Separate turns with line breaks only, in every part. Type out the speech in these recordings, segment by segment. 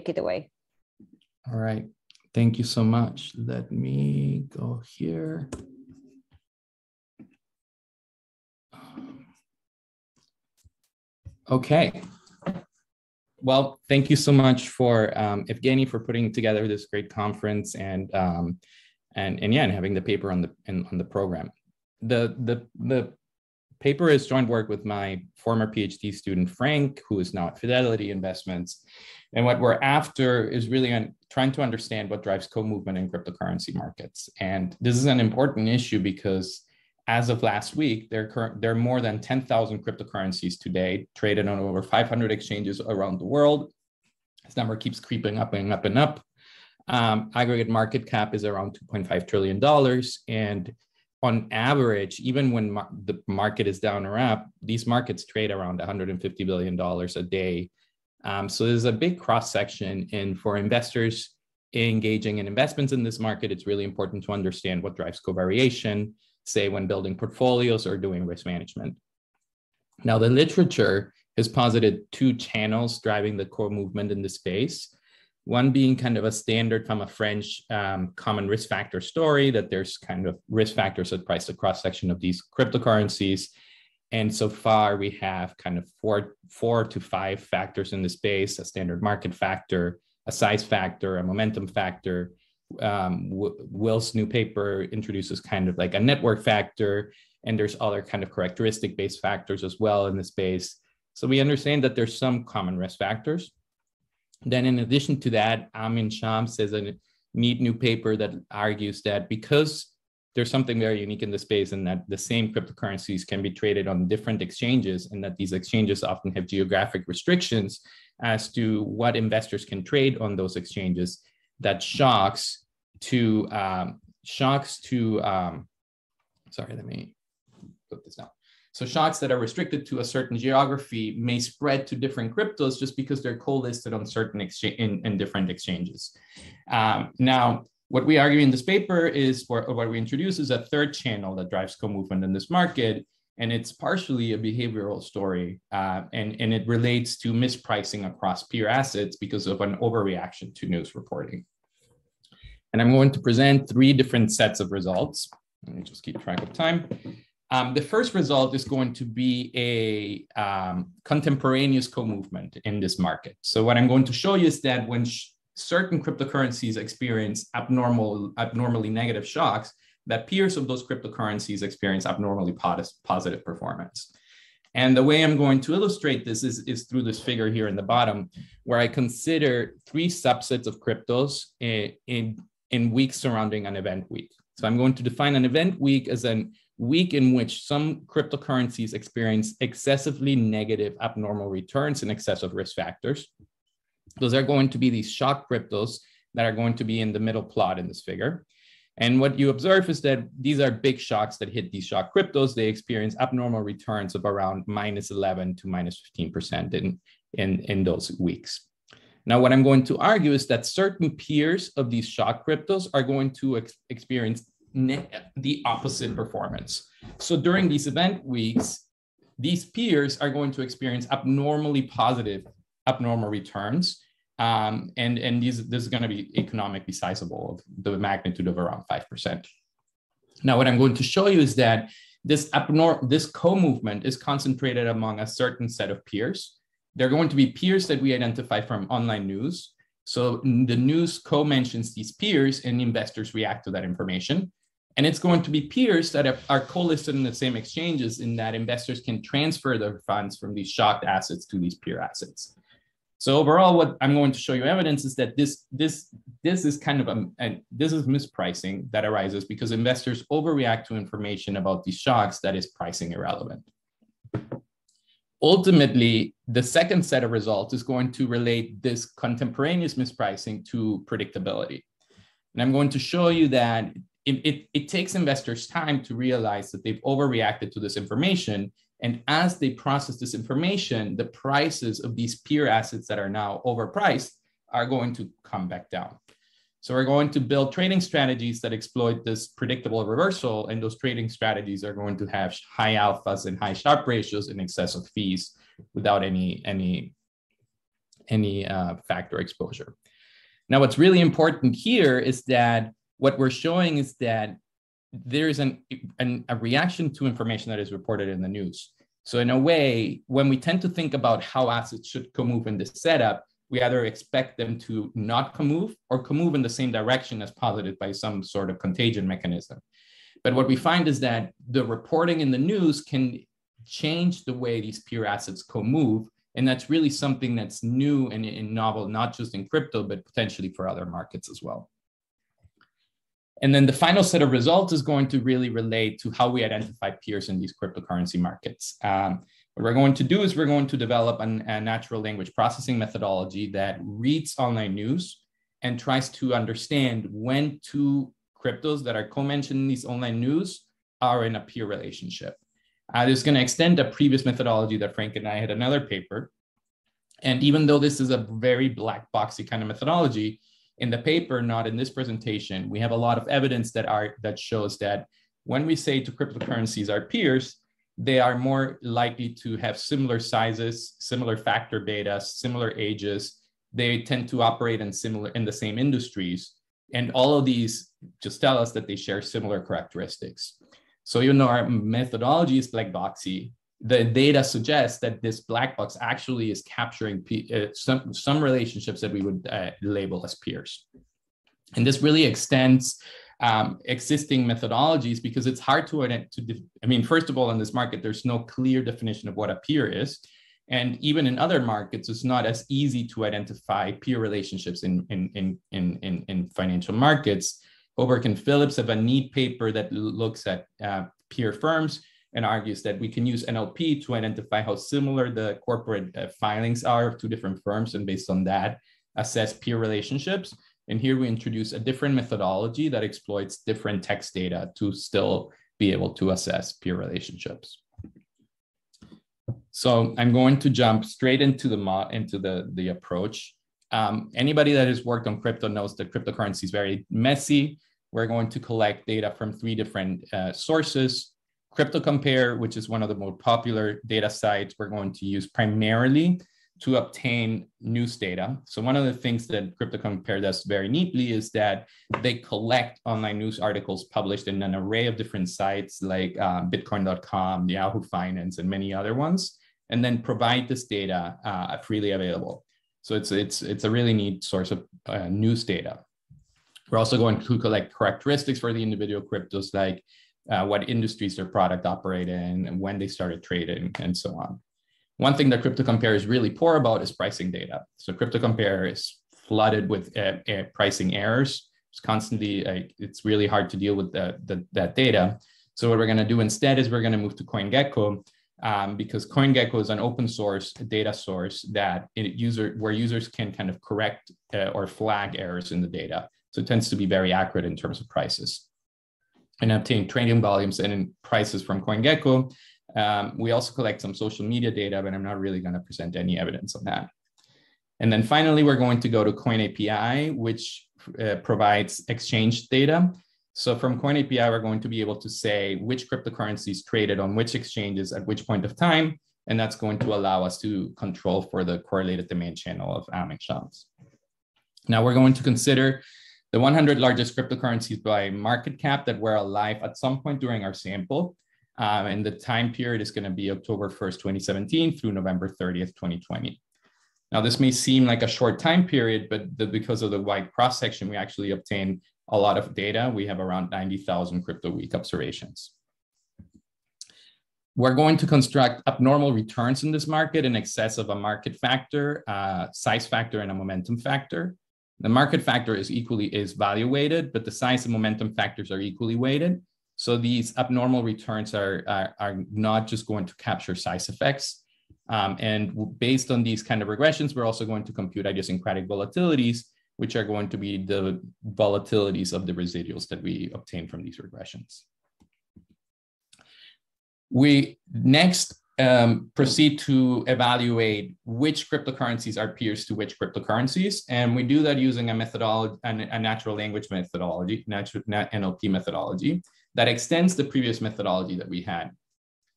it away.
All right. Thank you so much. Let me go here. Okay. Well, thank you so much for Evgeny for putting together this great conference and having the paper on the program. The paper is joint work with my former PhD student Frank, who is now at Fidelity Investments. And what we're after is really trying to understand what drives co-movement in cryptocurrency markets. And this is an important issue because as of last week, there are more than 10,000 cryptocurrencies today, traded on over 500 exchanges around the world. This number keeps creeping up and up and up. Aggregate market cap is around $2.5 trillion. And on average, even when the market is down or up, these markets trade around $150 billion a day. So there's a big cross-section, and for investors engaging in investments in this market, it's really important to understand what drives covariation, say when building portfolios or doing risk management. Now, the literature has posited two channels driving the core movement in the space. One being kind of a standard from a French common risk factor story, that there's kind of risk factors that price the cross-section of these cryptocurrencies. And so far we have kind of four to five factors in the space: a standard market factor, a size factor, a momentum factor. Will's new paper introduces kind of like a network factor, and there's other kind of characteristic-based factors as well in the space. So we understand that there's some common risk factors. Then in addition to that, Amin Shams says a neat new paper that argues that because there's something very unique in the space, and that the same cryptocurrencies can be traded on different exchanges, and that these exchanges often have geographic restrictions as to what investors can trade on those exchanges, that shocks to sorry, let me put this down. So shocks that are restricted to a certain geography may spread to different cryptos just because they're co-listed on certain in different exchanges. Now, what we argue in this paper is, or what we introduce, is a third channel that drives co-movement in this market, and it's partially a behavioral story, and it relates to mispricing across peer assets because of an overreaction to news reporting. And I'm going to present three different sets of results. Let me just keep track of time. The first result is going to be a contemporaneous co-movement in this market. So what I'm going to show you is that when certain cryptocurrencies experience abnormally negative shocks, that peers of those cryptocurrencies experience abnormally positive performance. And the way I'm going to illustrate this is through this figure here in the bottom, where I consider three subsets of cryptos in weeks surrounding an event week. So I'm going to define an event week as a week in which some cryptocurrencies experience excessively negative abnormal returns in excess of risk factors. Those are going to be these shock cryptos that are going to be in the middle plot in this figure. And what you observe is that these are big shocks that hit these shock cryptos. They experience abnormal returns of around -11 to -15% in those weeks. Now, what I'm going to argue is that certain peers of these shock cryptos are going to experience the opposite performance. So during these event weeks, these peers are going to experience abnormally positive abnormal returns. And this is going to be economically sizable, of the magnitude of around 5%. Now, what I'm going to show you is that this co-movement is concentrated among a certain set of peers. They're going to be peers that we identify from online news. So the news co-mentions these peers, and investors react to that information. And it's going to be peers that are co-listed in the same exchanges, in that investors can transfer their funds from these shocked assets to these peer assets. So overall, what I'm going to show you evidence is that this is kind of this is mispricing that arises because investors overreact to information about these shocks that is pricing irrelevant. Ultimately, the second set of results is going to relate this contemporaneous mispricing to predictability. And I'm going to show you that it takes investors time to realize that they've overreacted to this information. And as they process this information, the prices of these peer assets that are now overpriced are going to come back down. So we're going to build trading strategies that exploit this predictable reversal. And those trading strategies are going to have high alphas and high Sharpe ratios in excess of fees without any factor exposure. Now, what's really important here is that what we're showing is that there is a reaction to information that is reported in the news. So in a way, when we tend to think about how assets should co-move in this setup, we either expect them to not co-move or co-move in the same direction as posited by some sort of contagion mechanism. But what we find is that the reporting in the news can change the way these peer assets co-move. And that's really something that's new and novel, not just in crypto, but potentially for other markets as well. And then the final set of results is going to really relate to how we identify peers in these cryptocurrency markets. What we're going to do is we're going to develop a natural language processing methodology that reads online news and tries to understand when two cryptos that are co-mentioned in these online news are in a peer relationship. This is going to extend a previous methodology that Frank and I had another paper. And even though this is a very black boxy kind of methodology, in the paper, not in this presentation, we have a lot of evidence that shows that when we say to cryptocurrencies are peers, they are more likely to have similar sizes, similar factor beta, similar ages. They tend to operate in the same industries. And all of these just tell us that they share similar characteristics. So even though our methodology is black boxy, the data suggests that this black box actually is capturing some relationships that we would label as peers. And this really extends existing methodologies because it's hard first of all, in this market, there's no clear definition of what a peer is. And even in other markets, it's not as easy to identify peer relationships in financial markets. Hoberg and Phillips have a neat paper that looks at peer firms and argues that we can use NLP to identify how similar the corporate filings are of two different firms, and based on that, assess peer relationships. And here we introduce a different methodology that exploits different text data to still be able to assess peer relationships. So I'm going to jump straight into the approach. Anybody that has worked on crypto knows that cryptocurrency is very messy. We're going to collect data from 3 different sources. CryptoCompare, which is one of the more popular data sites, we're going to use primarily to obtain news data. So one of the things that CryptoCompare does very neatly is that they collect online news articles published in an array of different sites like Bitcoin.com, Yahoo Finance, and many other ones, and then provide this data freely available. So it's a really neat source of news data. We're also going to collect characteristics for the individual cryptos, like what industries their product operate in and when they started trading and so on. One thing that CryptoCompare is really poor about is pricing data. So CryptoCompare is flooded with pricing errors. It's constantly, it's really hard to deal with that data. So what we're going to do instead is we're going to move to CoinGecko because CoinGecko is an open source data source where users can kind of correct or flag errors in the data. So it tends to be very accurate in terms of prices. And obtain trading volumes and in prices from CoinGecko. We also collect some social media data, but I'm not really going to present any evidence on that. And then finally, we're going to go to CoinAPI, which provides exchange data. So from CoinAPI, we're going to be able to say which cryptocurrencies traded on which exchanges at which point of time. And that's going to allow us to control for the correlated demand channel of Amex shops. Now we're going to consider the 100 largest cryptocurrencies by market cap that were alive at some point during our sample. And the time period is going to be October 1st, 2017 through November 30th, 2020. Now, this may seem like a short time period, but because of the wide cross-section, we actually obtained a lot of data. We have around 90,000 crypto week observations. We're going to construct abnormal returns in this market in excess of a market factor, size factor, and a momentum factor. The market factor is value weighted, but the size and momentum factors are equally weighted. So these abnormal returns are not just going to capture size effects. And based on these kind of regressions, we're also going to compute idiosyncratic volatilities, which are going to be the volatilities of the residuals that we obtain from these regressions. We next proceed to evaluate which cryptocurrencies are peers to which cryptocurrencies. And we do that using a methodology, a natural language methodology, NLP methodology that extends the previous methodology that we had.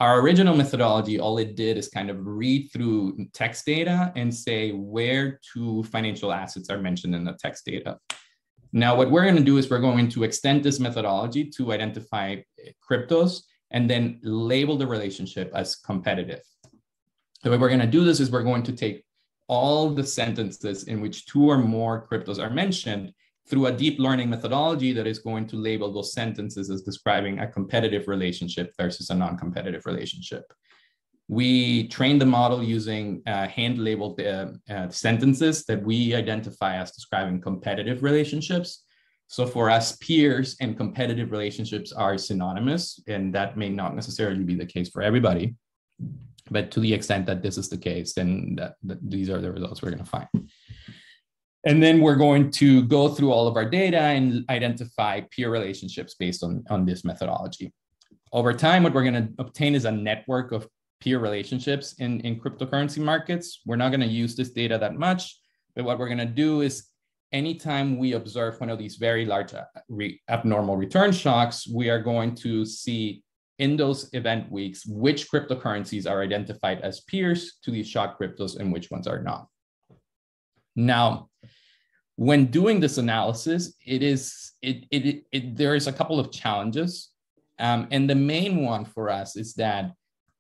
Our original methodology, all it did is kind of read through text data and say where two financial assets are mentioned in the text data. Now, what we're going to do is we're going to extend this methodology to identify cryptos and then label the relationship as competitive. The way we're going to do this is we're going to take all the sentences in which two or more cryptos are mentioned through a deep learning methodology that is going to label those sentences as describing a competitive relationship versus a non-competitive relationship. We trained the model using hand-labeled sentences that we identify as describing competitive relationships. So for us, peers and competitive relationships are synonymous, and that may not necessarily be the case for everybody. But to the extent that this is the case, then these are the results we're going to find. And then we're going to go through all of our data and identify peer relationships based on this methodology. Over time, what we're going to obtain is a network of peer relationships in cryptocurrency markets. We're not going to use this data that much, but what we're going to do is anytime we observe one of these very large abnormal return shocks, we are going to see in those event weeks which cryptocurrencies are identified as peers to these shock cryptos and which ones are not. Now, when doing this analysis, there is a couple of challenges. And the main one for us is that,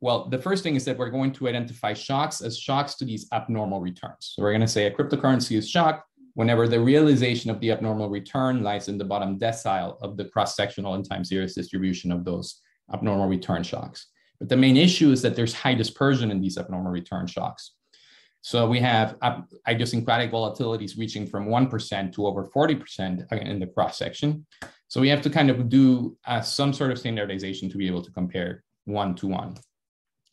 well, the first thing is that we're going to identify shocks as shocks to these abnormal returns. So we're going to say a cryptocurrency is shocked whenever the realization of the abnormal return lies in the bottom decile of the cross-sectional and time series distribution of those abnormal return shocks. But the main issue is that there's high dispersion in these abnormal return shocks. So we have idiosyncratic volatilities reaching from 1% to over 40% in the cross-section. So we have to kind of do some sort of standardization to be able to compare one-to-one.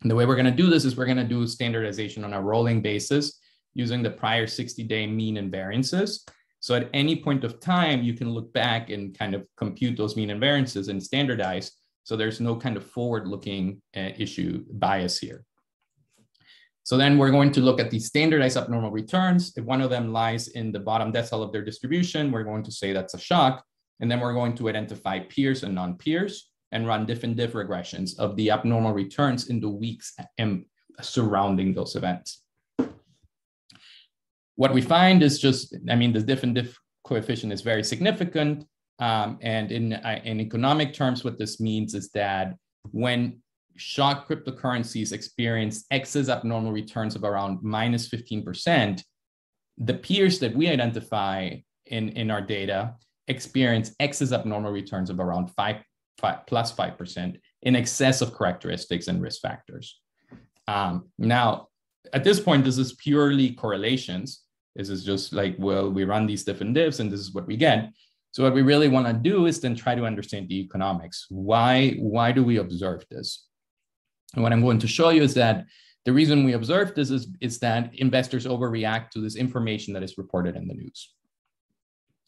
And the way we're going to do this is we're going to do standardization on a rolling basis using the prior 60-day mean and variances. So at any point of time, you can look back and kind of compute those mean and variances and standardize. So there's no kind of forward-looking issue bias here. So then we're going to look at these standardized abnormal returns. If one of them lies in the bottom decile of their distribution, we're going to say that's a shock. And then we're going to identify peers and non-peers and run diff and diff regressions of the abnormal returns in the weeks surrounding those events. What we find is just, I mean, the diff and diff coefficient is very significant. And in economic terms, what this means is that when shock cryptocurrencies experience excess abnormal returns of around minus 15%, the peers that we identify in our data experience excess abnormal returns of around plus 5% in excess of characteristics and risk factors. Now, at this point, this is purely correlations. This is just like, well, we run these different diffs and this is what we get. So what we really want to do is then try to understand the economics. Why do we observe this? And what I'm going to show you is that the reason we observe this is that investors overreact to this information that is reported in the news.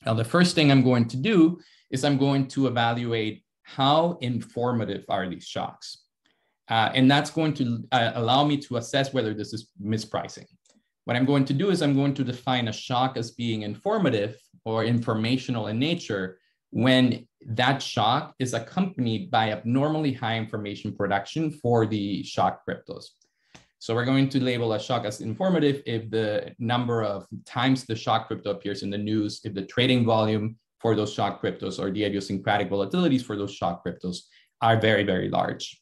Now, the first thing I'm going to do is I'm going to evaluate how informative are these shocks. And that's going to allow me to assess whether this is mispricing. What I'm going to do is I'm going to define a shock as being informative or informational in nature when that shock is accompanied by abnormally high information production for the shock cryptos. So we're going to label a shock as informative if the number of times the shock crypto appears in the news, if the trading volume for those shock cryptos or the idiosyncratic volatilities for those shock cryptos are very, very large.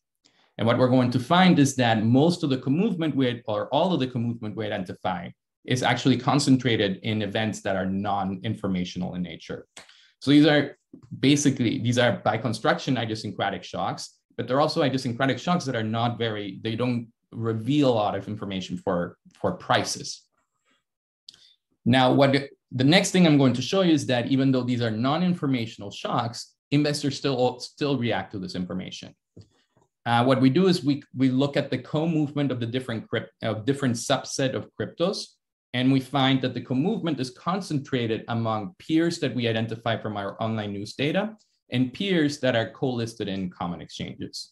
And what we're going to find is that most of the co-movement or all of the co-movement we identify is actually concentrated in events that are non-informational in nature. So these are by construction idiosyncratic shocks, but they're also idiosyncratic shocks that are they don't reveal a lot of information for prices. Now, the next thing I'm going to show you is that even though these are non-informational shocks, investors still react to this information. What we do is we look at the co-movement of the different subset of cryptos, and we find that the co-movement is concentrated among peers that we identify from our online news data and peers that are co-listed in common exchanges.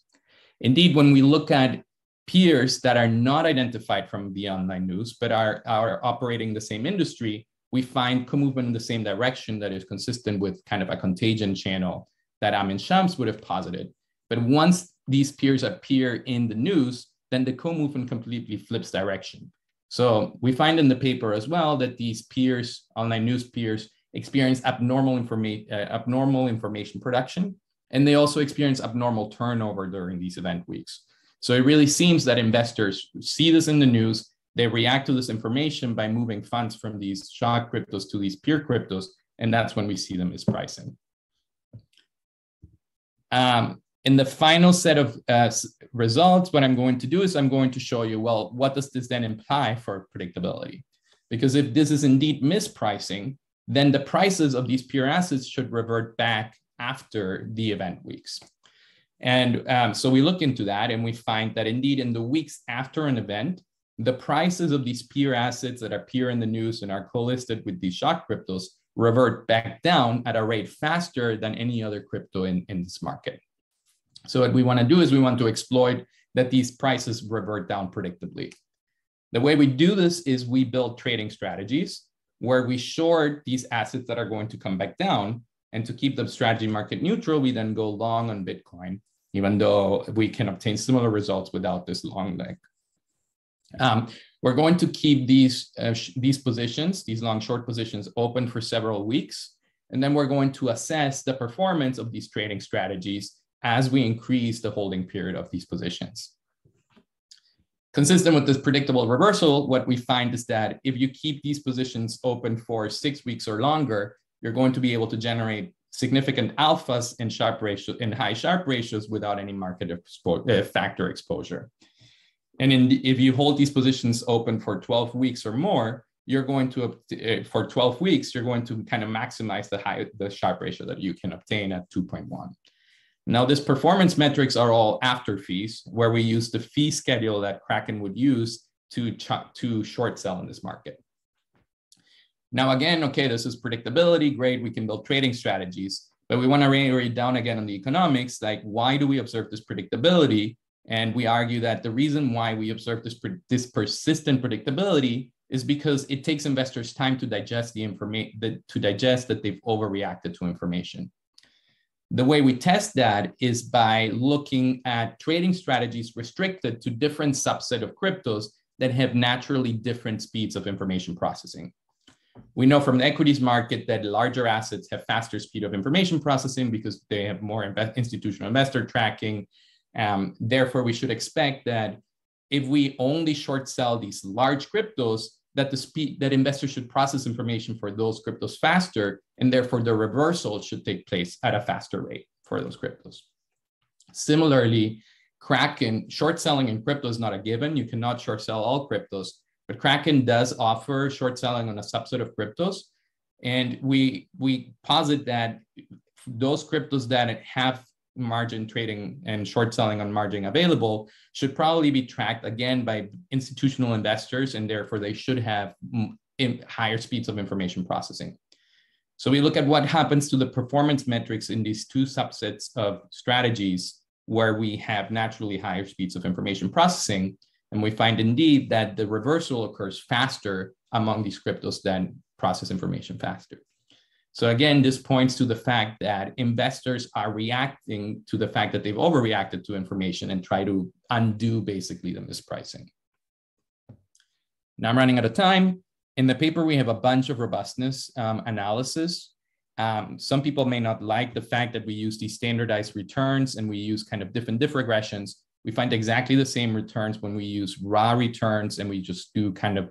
Indeed, when we look at peers that are not identified from the online news, but are operating the same industry, we find co-movement in the same direction that is consistent with kind of a contagion channel that Amin Shams would have posited. But once these peers appear in the news, then the co-movement completely flips direction. So we find in the paper as well that these peers, online news peers, experience abnormal information production, and they also experience abnormal turnover during these event weeks. So it really seems that investors see this in the news, they react to this information by moving funds from these shock cryptos to these peer cryptos, and that's when we see them mispricing. In the final set of results, what I'm going to do is I'm going to show you, well, what does this then imply for predictability? Because if this is indeed mispricing, then the prices of these peer assets should revert back after the event weeks. And so we look into that and we find that indeed in the weeks after an event, the prices of these peer assets that appear in the news and are co-listed with these shock cryptos revert back down at a rate faster than any other crypto in this market. So what we want to do is we want to exploit that these prices revert down predictably. The way we do this is we build trading strategies where we short these assets that are going to come back down, and to keep the strategy market neutral, we then go long on Bitcoin, even though we can obtain similar results without this long leg. We're going to keep these positions, these long short positions, open for several weeks. And then we're going to assess the performance of these trading strategies as we increase the holding period of these positions. Consistent with this predictable reversal, what we find is that if you keep these positions open for 6 weeks or longer, you're going to be able to generate significant alphas in high Sharpe ratios without any market factor exposure. And if you hold these positions open for 12 weeks or more, you're going to, for 12 weeks, you're going to kind of maximize the Sharpe ratio that you can obtain at 2.1. Now, this performance metrics are all after fees, where we use the fee schedule that Kraken would use to short sell in this market. Now, again, okay, this is predictability, great, we can build trading strategies, but we want to read down again on the economics, like why do we observe this predictability? And we argue that the reason why we observe this persistent predictability is because it takes investors time to digest the information, to digest that they've overreacted to information. The way we test that is by looking at trading strategies restricted to different subset of cryptos that have naturally different speeds of information processing. We know from the equities market that larger assets have faster speed of information processing because they have more institutional investor tracking. Therefore, we should expect that if we only short sell these large cryptos, that investors should process information for those cryptos faster, and therefore the reversal should take place at a faster rate for those cryptos. Similarly, Kraken, short selling in crypto is not a given. You cannot short sell all cryptos, but Kraken does offer short selling on a subset of cryptos. And we posit that those cryptos that have margin trading and short selling on margin available should probably be tracked again by institutional investors, and therefore they should have higher speeds of information processing. So we look at what happens to the performance metrics in these two subsets of strategies where we have naturally higher speeds of information processing, and we find indeed that the reversal occurs faster among these cryptos that process information faster. So again, this points to the fact that investors are reacting to the fact that they've overreacted to information and try to undo basically the mispricing. Now I'm running out of time. In the paper, we have a bunch of robustness analysis. Some people may not like the fact that we use these standardized returns and we use kind of different diff regressions. We find exactly the same returns when we use raw returns and we just do kind of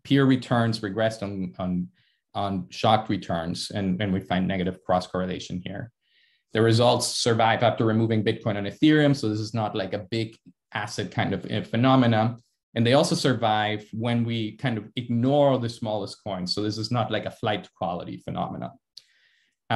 peer returns regressed on shocked returns, and we find negative cross correlation here. The results survive after removing Bitcoin and Ethereum, so this is not like a big asset kind of phenomena. And they also survive when we kind of ignore the smallest coins. So this is not like a flight to quality phenomena.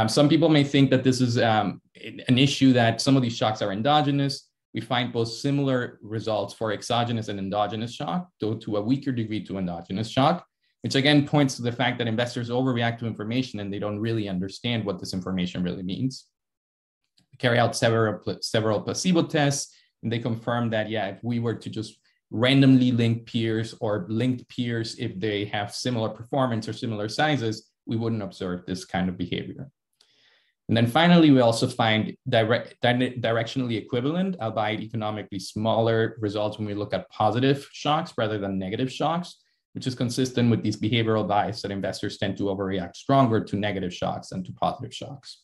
Some people may think that this is an issue that some of these shocks are endogenous. We find both similar results for exogenous and endogenous shock, though to a weaker degree to endogenous shock, which again points to the fact that investors overreact to information and they don't really understand what this information really means. We carry out several placebo tests, and they confirm that, yeah, if we were to just randomly link peers or linked peers, if they have similar performance or similar sizes, we wouldn't observe this kind of behavior. And then finally, we also find directionally equivalent, albeit economically smaller results when we look at positive shocks rather than negative shocks, which is consistent with these behavioral bias that investors tend to overreact stronger to negative shocks than to positive shocks.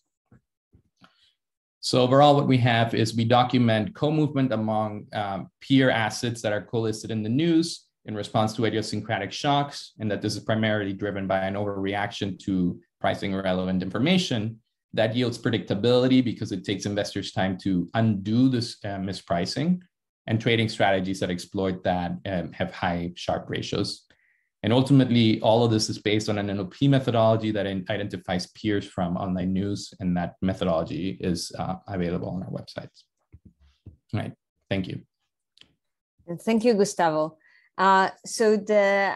So overall, what we have is we document co-movement among peer assets that are co-listed in the news in response to idiosyncratic shocks, and that this is primarily driven by an overreaction to pricing relevant information. That yields predictability because it takes investors time to undo this mispricing, and trading strategies that exploit that have high Sharpe ratios. And ultimately, all of this is based on an NLP methodology that identifies peers from online news, and that methodology is available on our websites. All right, thank you.
Thank you, Gustavo. So the